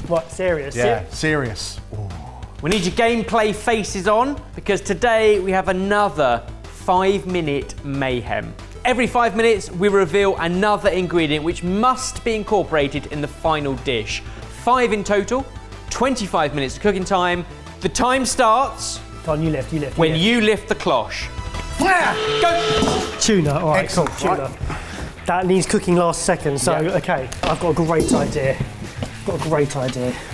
What, serious? Yeah, serious. Ooh. We need your gameplay faces on, because today we have another 5-minute mayhem. Every 5 minutes, we reveal another ingredient which must be incorporated in the final dish. 5 in total, 25 minutes of cooking time. The time starts... Go on, you lift. When you lift the cloche. Go! Tuna, all right, Excellent. cool, tuna. Right. That needs cooking last second, so, okay, I've got a great idea.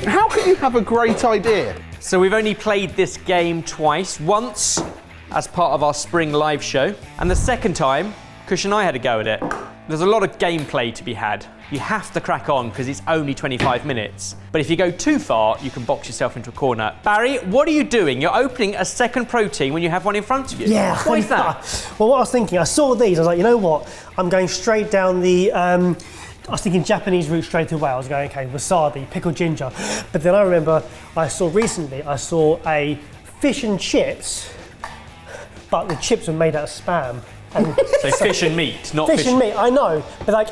How can you have a great idea? So we've only played this game twice. Once as part of our spring live show, and the second time, Kush and I had a go at it. There's a lot of gameplay to be had. You have to crack on because it's only 25 minutes. But if you go too far, you can box yourself into a corner. Barry, what are you doing? You're opening a second protein when you have one in front of you. Yeah. Why is that? Well, what I was thinking, I saw these, I was like, you know what? I'm going straight down the, I was thinking Japanese route straight away. I was going, okay, wasabi, pickled ginger. But then I remember I saw a fish and chips, but the chips were made out of Spam. So fish and meat, not fish and meat. I know, but like,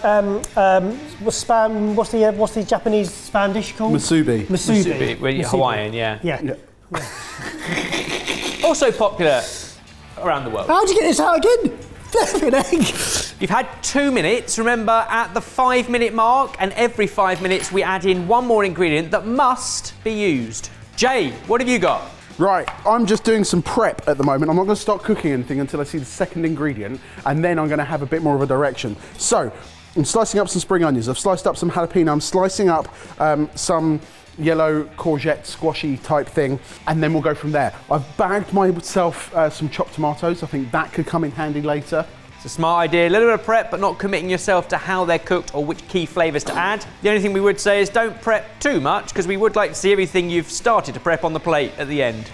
what's Spam? What's the Japanese Spam dish called? Musubi. Musubi. Hawaiian, yeah. Yeah. Also popular around the world. How'd you get this out again? Flipping egg. You've had 2 minutes. Remember, at the 5-minute mark, and every 5 minutes, we add in one more ingredient that must be used. Jay, what have you got? Right, I'm just doing some prep at the moment. I'm not going to start cooking anything until I see the second ingredient, and then I'm going to have a bit more of a direction. So, I'm slicing up some spring onions. I've sliced up some jalapeno. I'm slicing up some yellow courgette squashy type thing, and then we'll go from there. I've bagged myself some chopped tomatoes. I think that could come in handy later. It's a smart idea, a little bit of prep, but not committing yourself to how they're cooked or which key flavours to add. The only thing we would say is don't prep too much, because we would like to see everything you've started to prep on the plate at the end.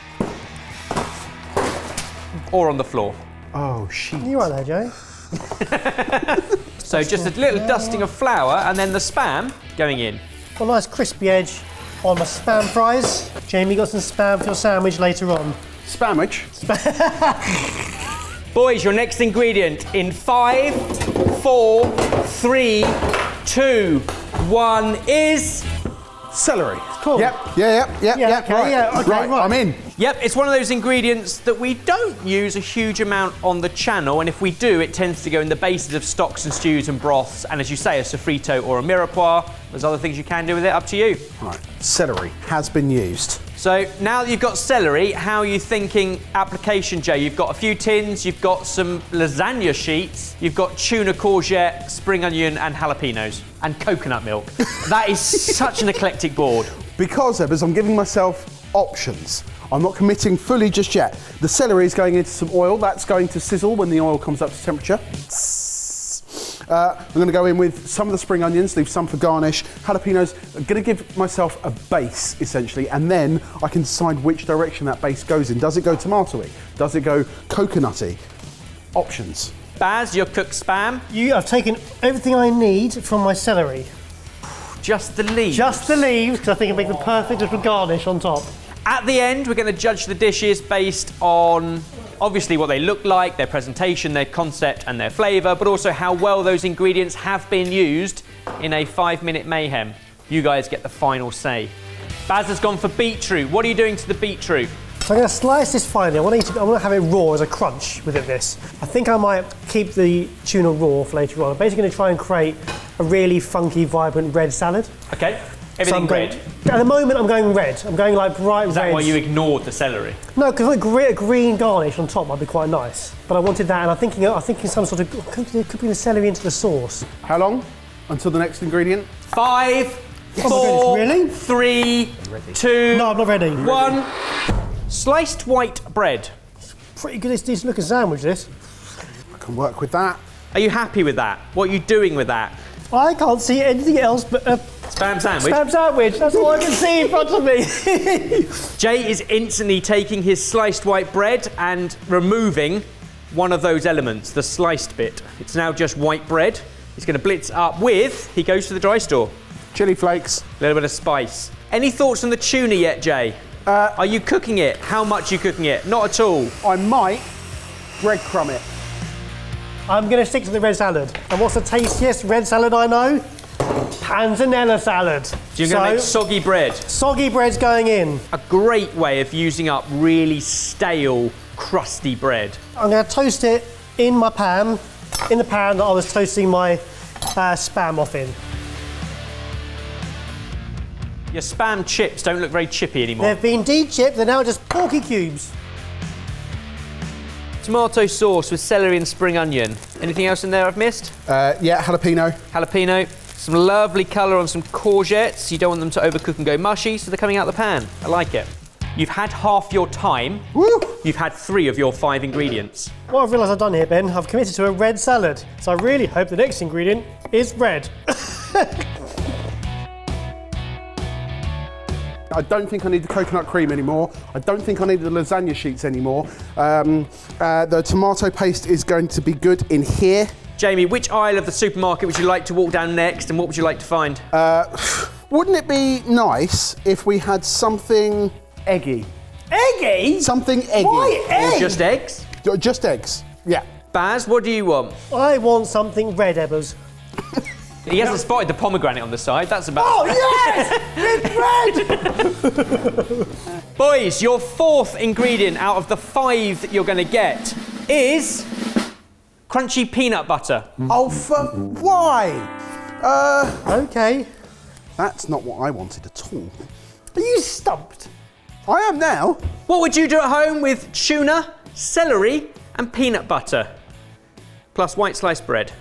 Or on the floor. Oh, shit. You right there, Jay? So just a little dusting of flour, and then the Spam going in. Got a nice crispy edge on my Spam fries. Jamie got some Spam for your sandwich later on. Spamwich. Boys, your next ingredient in 5, 4, 3, 2, 1 is... Celery. Cool. Yep. Right, I'm in. Yep, it's one of those ingredients that we don't use a huge amount on the channel, and if we do, it tends to go in the bases of stocks and stews and broths, and as you say, a sofrito or a mirepoix. There's other things you can do with it, up to you. Right, celery has been used. So now that you've got celery, how are you thinking application, Jay? You've got a few tins, you've got some lasagna sheets, you've got tuna, courgette, spring onion and jalapenos, and coconut milk. That is such an eclectic board. Because, Ebbers, I'm giving myself options. I'm not committing fully just yet. The celery is going into some oil. That's going to sizzle when the oil comes up to temperature. I'm going to go in with some of the spring onions, leave some for garnish. Jalapenos, I'm going to give myself a base, essentially, and then I can decide which direction that base goes in. Does it go tomato-y? Does it go coconutty? Options. Baz, your cooked Spam. I've taken everything I need from my celery. Just the leaves. Just the leaves, because I think it'll make the perfect little garnish on top. At the end, we're going to judge the dishes based on obviously what they look like, their presentation, their concept and their flavour, but also how well those ingredients have been used in a 5-minute mayhem. You guys get the final say. Baz has gone for beetroot. What are you doing to the beetroot? So I'm going to slice this finely. I want to have it raw as a crunch with this. I think I might keep the tuna raw for later on. I'm basically going to try and create a really funky, vibrant red salad. Okay. Everything red? At the moment, I'm going red. I'm going like bright red. Is that why you ignored the celery? No, because a green garnish on top might be quite nice. But I wanted that, and I'm thinking some sort of cooking the celery into the sauce. How long until the next ingredient? 5, 4, 3, 2, no, I'm not ready. 1. Sliced white bread. Pretty good. This looking sandwich. This. I can work with that. Are you happy with that? What are you doing with that? I can't see anything else but a Spam sandwich? Spam sandwich, that's all I can see in front of me. Jay is instantly taking his sliced white bread and removing one of those elements, the sliced bit. It's now just white bread. He's going to blitz up with, he goes to the dry store. Chili flakes. A little bit of spice. Any thoughts on the tuna yet, Jay? Are you cooking it? How much are you cooking it? Not at all. I might breadcrumb it. I'm going to stick to the red salad. And what's the tastiest red salad I know? Panzanella salad. So you're going to make soggy bread. Soggy bread's going in. A great way of using up really stale, crusty bread. I'm going to toast it in the pan that I was toasting my spam off in. Your spam chips don't look very chippy anymore. They've been de-chipped, they're now just porky cubes. Tomato sauce with celery and spring onion. Anything else in there I've missed? Yeah, jalapeno. Jalapeno. Some lovely colour on some courgettes. You don't want them to overcook and go mushy, so they're coming out the pan. I like it. You've had half your time. Woo! You've had 3 of your 5 ingredients. What I've realised I've done here, Ben, I've committed to a red salad. So I really hope the next ingredient is red. I don't think I need the coconut cream anymore. I don't think I need the lasagna sheets anymore. The tomato paste is going to be good in here. Jamie, which aisle of the supermarket would you like to walk down next, and what would you like to find? Wouldn't it be nice if we had something eggy? Eggy? Something eggy. Why egg? Or just eggs? Just eggs, yeah. Baz, what do you want? I want something red, Ebbers. He hasn't spotted the pomegranate on the side. That's about. Oh, yes! It's red! Boys, your 4th ingredient out of the 5 that you're going to get is crunchy peanut butter. Oh, why? Okay. That's not what I wanted at all. Are you stumped? I am now. What would you do at home with tuna, celery, and peanut butter? Plus white sliced bread.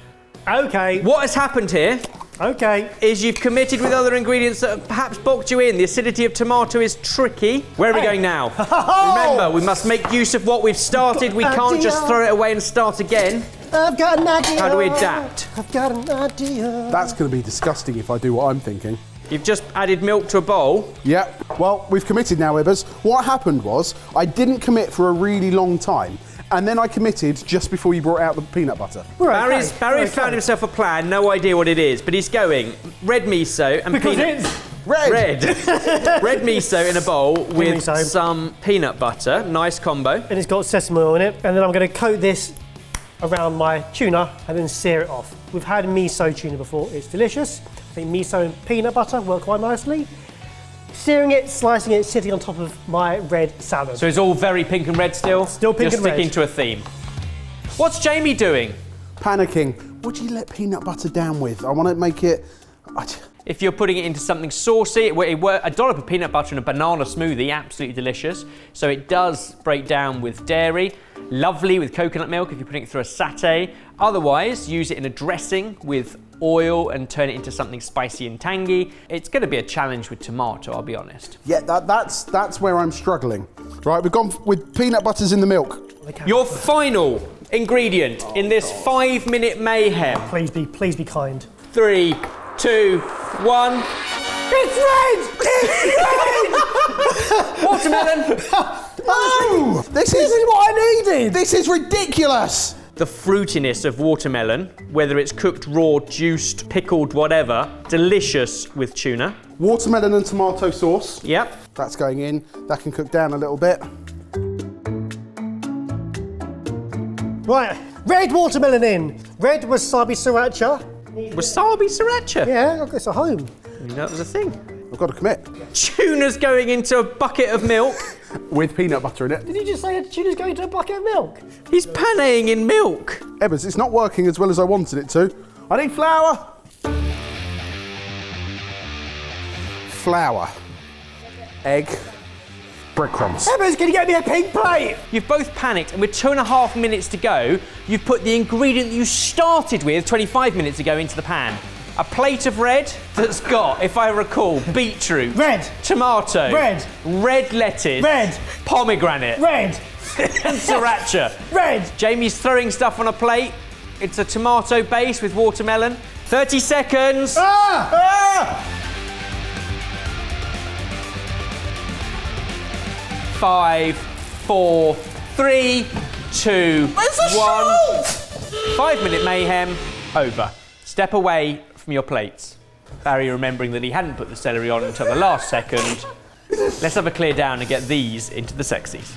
Okay. What has happened here Okay. is you've committed with other ingredients that have perhaps bulked you in. The acidity of tomato is tricky. Where are we going now? Remember, we must make use of what we've started. We can't just throw it away and start again. I've got an idea. How do we adapt? I've got an idea. That's going to be disgusting if I do what I'm thinking. You've just added milk to a bowl. Yep. Well, we've committed now, Ibbers. What happened was I didn't commit for a really long time. And then I committed just before you brought out the peanut butter. Barry found himself a plan, no idea what it is, but he's going red miso and Because peanut... it's Red. Red miso in a bowl with miso. some peanut butter. Nice combo. and it's got sesame oil in it. And then I'm going to coat this around my tuna and then sear it off. We've had miso tuna before. It's delicious. I think miso and peanut butter work quite nicely. Searing it, slicing it, sitting on top of my red salad. So it's all very pink and red still? Still pink Just and red. sticking to a theme. What's Jamie doing? Panicking. What do you let peanut butter down with? I want to make it... If you're putting it into something saucy, a dollop of peanut butter and a banana smoothie, absolutely delicious. So it does break down with dairy. Lovely with coconut milk if you're putting it through a satay. Otherwise, use it in a dressing with oil and turn it into something spicy and tangy. It's going to be a challenge with tomato, I'll be honest. Yeah, that's where I'm struggling. Right, we've gone with peanut butters in the milk. Your final ingredient in this 5-minute mayhem. Please be kind. 3, 2, 1. It's red! It's red! Watermelon! No! This is what I needed! This is ridiculous! The fruitiness of watermelon, whether it's cooked raw, juiced, pickled, whatever, delicious with tuna. Watermelon and tomato sauce. Yep. That's going in. That can cook down a little bit. Right, red watermelon in. Red wasabi sriracha. Wasabi sriracha. Yeah, I've got this at home. I mean, that was a thing. I've got to commit. Tuna's going into a bucket of milk. With peanut butter in it. Did you just say tuna's going to a bucket of milk? He's paneing in milk. Ebbers, it's not working as well as I wanted it to. I need flour. Flour. Egg. Breadcrumbs. Emma's going to get me a pink plate. You've both panicked, and with 2.5 minutes to go, you've put the ingredient that you started with 25 minutes ago into the pan. A plate of red that's got, if I recall, beetroot. Red. Tomato. Red. Red lettuce. Red. Pomegranate. Red. And sriracha. Red. Jamie's throwing stuff on a plate. It's a tomato base with watermelon. 30 seconds. Ah! Ah! 5, 4, 3, 2, 1. 5-minute mayhem over. Step away from your plates. Barry remembering that he hadn't put the celery on until the last second. Let's have a clear down and get these into the sexies.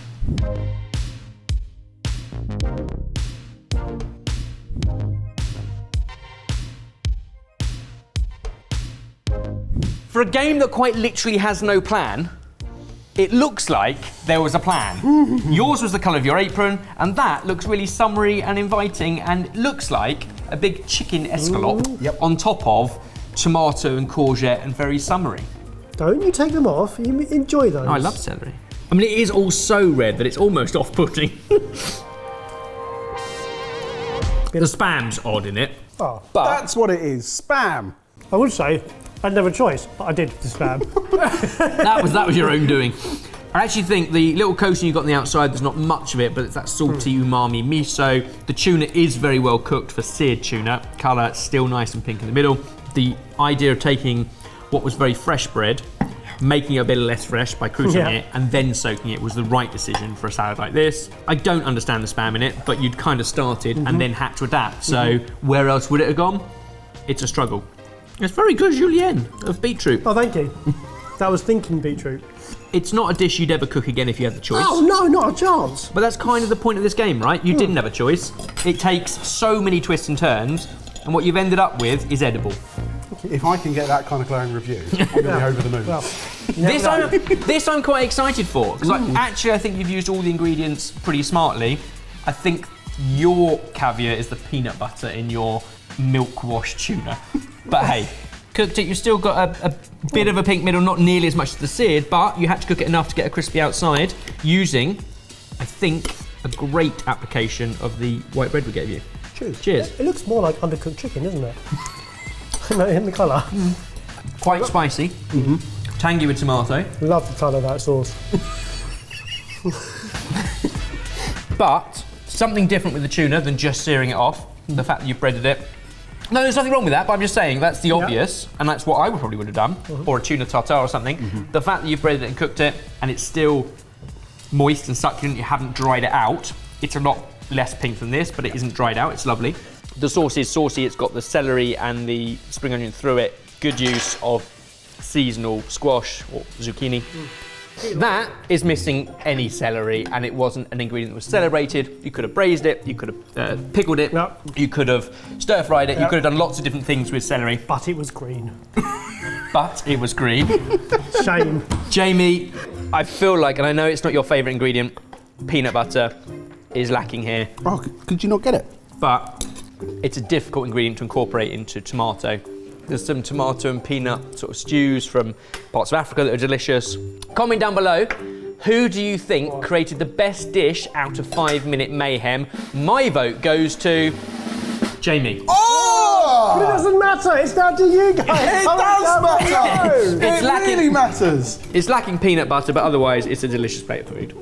For a game that quite literally has no plan, it looks like there was a plan. Yours was the colour of your apron, and that looks really summery and inviting, and looks like a big chicken escalope on top of tomato and courgette and very summery. Don't you take them off, you enjoy those. Oh, I love celery. I mean, it is all so red that it's almost off-putting. The spam's odd in it. Oh. But That's what it is, spam. I would say I didn't have a choice, but I did the spam. that was your own doing. I actually think the little coating you got on the outside, there's not much of it, but it's that salty umami miso. The tuna is very well cooked for seared tuna. Colour still nice and pink in the middle. The idea of taking what was very fresh bread, making it a bit less fresh by croûtoning it, and then soaking it was the right decision for a salad like this. I don't understand the spam in it, but you'd kind of started and then had to adapt. So where else would it have gone? It's a struggle. It's very good julienne of beetroot. Oh, thank you. That was thinking beetroot. It's not a dish you'd ever cook again if you had the choice. Oh, no, not a chance. But that's kind of the point of this game, right? You didn't have a choice. It takes so many twists and turns, and what you've ended up with is edible. If I can get that kind of glowing review, I'm going to be over the moon. Well, This I'm quite excited for, because I think you've used all the ingredients pretty smartly. I think your caviar is the peanut butter in your milk washed tuna. But hey, cooked it, you've still got a bit of a pink middle, not nearly as much as the seared, but you had to cook it enough to get a crispy outside using, I think, a great application of the white bread we gave you. Cheers. It looks more like undercooked chicken, doesn't it? In the colour. Quite spicy, tangy with tomato. Love the colour of that sauce. But something different with the tuna than just searing it off. The fact that you've breaded it. No, there's nothing wrong with that, but I'm just saying that's the obvious, and that's what I probably would have done, or a tuna tartare or something. The fact that you've breaded it and cooked it, and it's still moist and succulent, you haven't dried it out. It's a lot less pink than this, but it isn't dried out, it's lovely. The sauce is saucy, it's got the celery and the spring onion through it. Good use of seasonal squash or zucchini. That is missing any celery, and it wasn't an ingredient that was celebrated. You could have braised it, you could have pickled it, you could have stir-fried it, you could have done lots of different things with celery. But it was green. But it was green. Shame. Jamie, I feel like, and I know it's not your favourite ingredient, peanut butter is lacking here. Oh, could you not get it? But it's a difficult ingredient to incorporate into tomato. There's some tomato and peanut sort of stews from parts of Africa that are delicious. Comment down below, who do you think created the best dish out of 5 Minute Mayhem? My vote goes to Jamie. Oh! But it doesn't matter, it's down to you guys. It does matter! It's It really matters. It's lacking peanut butter, but otherwise it's a delicious plate of food.